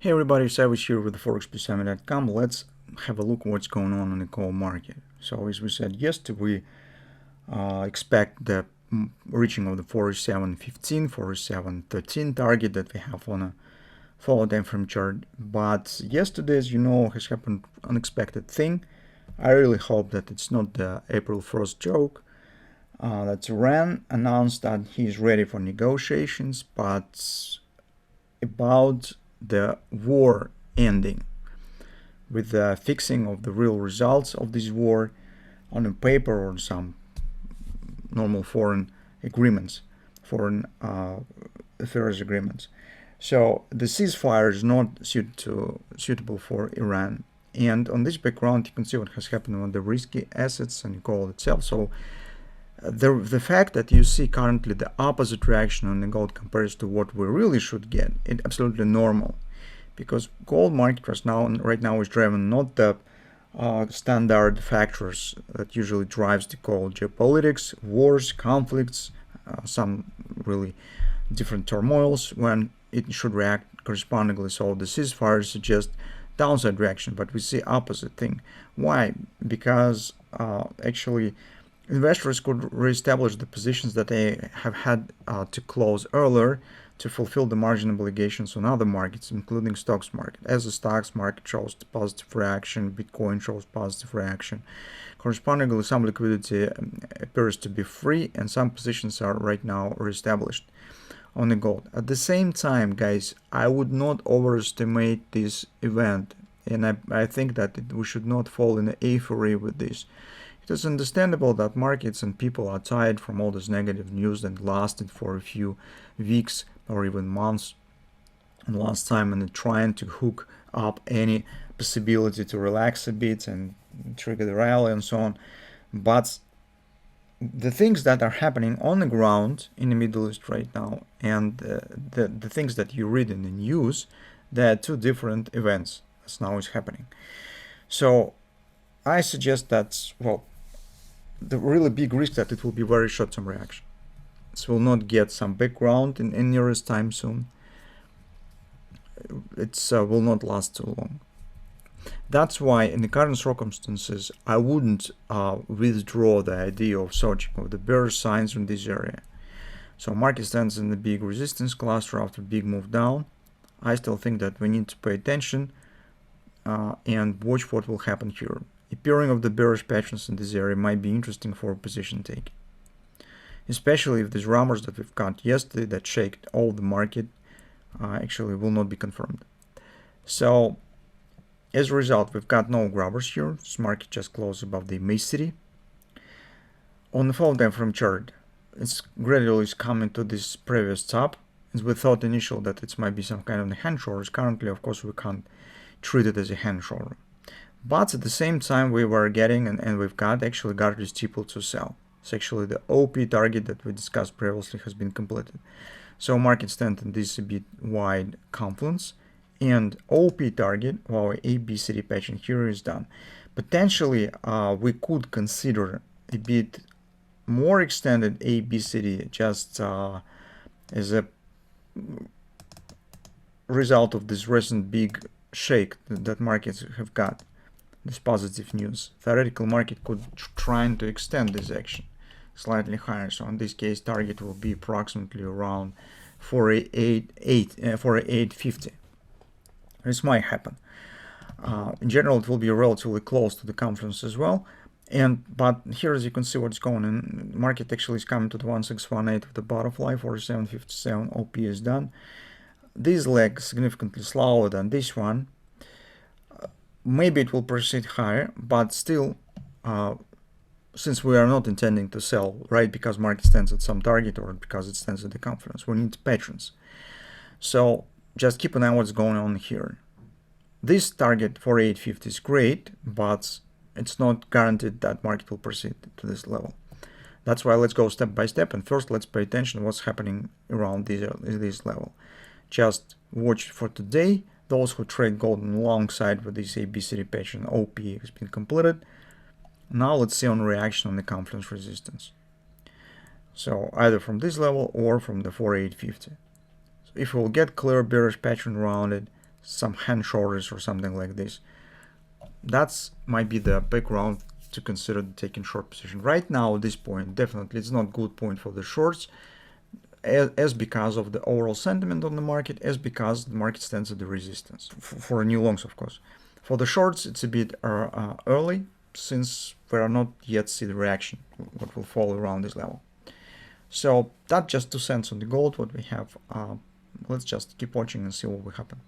Hey everybody, Savage here with the ForexPeaceArmy.com. Let's have a look at what's going on in the gold market. So as we said yesterday, we expect the reaching of the 47.15, 47.13 target that we have on a follow time frame chart. But yesterday, as you know, has happened unexpected thing. I really hope that it's not the April 1st joke. That Iran announced that he's ready for negotiations, but about the war ending, with the fixing of the real results of this war on a paper or some normal foreign agreements, foreign affairs agreements. So the ceasefire is not suitable for Iran. And on this background, you can see what has happened on the risky assets and gold itself. So the fact that you see currently the opposite reaction on the gold compared to what we really should get, it's absolutely normal, because gold market right now is driven not the standard factors that usually drives the gold: geopolitics, wars, conflicts, some really different turmoils when it should react correspondingly. So the ceasefire suggests downside reaction, but we see opposite thing. Why? Because actually investors could reestablish the positions that they have had to close earlier to fulfill the margin obligations on other markets, including stocks market. As the stocks market shows positive reaction, Bitcoin shows positive reaction. Correspondingly, some liquidity appears to be free, and some positions are right now reestablished on the gold. At the same time, guys, I would not overestimate this event, and I think that we should not fall in euphoria with this. It is understandable that markets and people are tired from all this negative news that lasted for a few weeks or even months and last time, and trying to hook up any possibility to relax a bit and trigger the rally and so on. But the things that are happening on the ground in the Middle East right now and the things that you read in the news, they are two different events as now is happening. So I suggest that, well, the really big risk that it will be very short-term reaction. This will not get some background in nearest time soon. It will not last too long. That's why in the current circumstances I wouldn't withdraw the idea of searching of the bearish signs in this area. So market stands in the big resistance cluster after big move down. I still think that we need to pay attention and watch what will happen here. Appearing of the bearish patterns in this area might be interesting for position taking, especially if these rumors that we've got yesterday that shaked all the market actually will not be confirmed. So as a result, we've got no grabbers here. This market just closed above the MACD. On the follow time frame chart, it's gradually coming to this previous top. As we thought initially that it might be some kind of a hand shoulders. Currently, of course, we can't treat it as a hand shoulder. But at the same time, we were getting, and we've got this steeple to sell. So actually the OP target that we discussed previously has been completed. So market stands in this a bit wide confluence, and OP target, our ABCD patching here, is done. Potentially, we could consider a bit more extended ABCD just as a result of this recent big shake that markets have got. This positive news. Theoretical market could try to extend this action slightly higher. So in this case, target will be approximately around 488.50. This might happen. In general, it will be relatively close to the confluence as well. But here, as you can see, what's going on. Market actually is coming to the 1618 of the butterfly. 47.57 OP is done. This leg significantly slower than this one. Maybe it will proceed higher, but still, since we are not intending to sell, right, because market stands at some target or because it stands at the confluence, we need patterns. So just keep an eye on what's going on here. This target for 850 is great, but it's not guaranteed that market will proceed to this level. That's why let's go step by step, and first let's pay attention to what's happening around this level. Just watch for today. Those who trade gold alongside with this ABCD pattern OP has been completed. Now let's see on reaction on the confluence resistance. So either from this level or from the 4850. So if we'll get clear bearish pattern around it, some hand shoulders or something like this. That's might be the background to consider taking short position. Right now at this point, definitely it's not good point for the shorts, as because of the overall sentiment on the market, as because the market stands at the resistance for new longs, of course. For the shorts, it's a bit early, since we are not yet see the reaction what will fall around this level. So that's just 2 cents on the gold what we have. Let's just keep watching and see what will happen.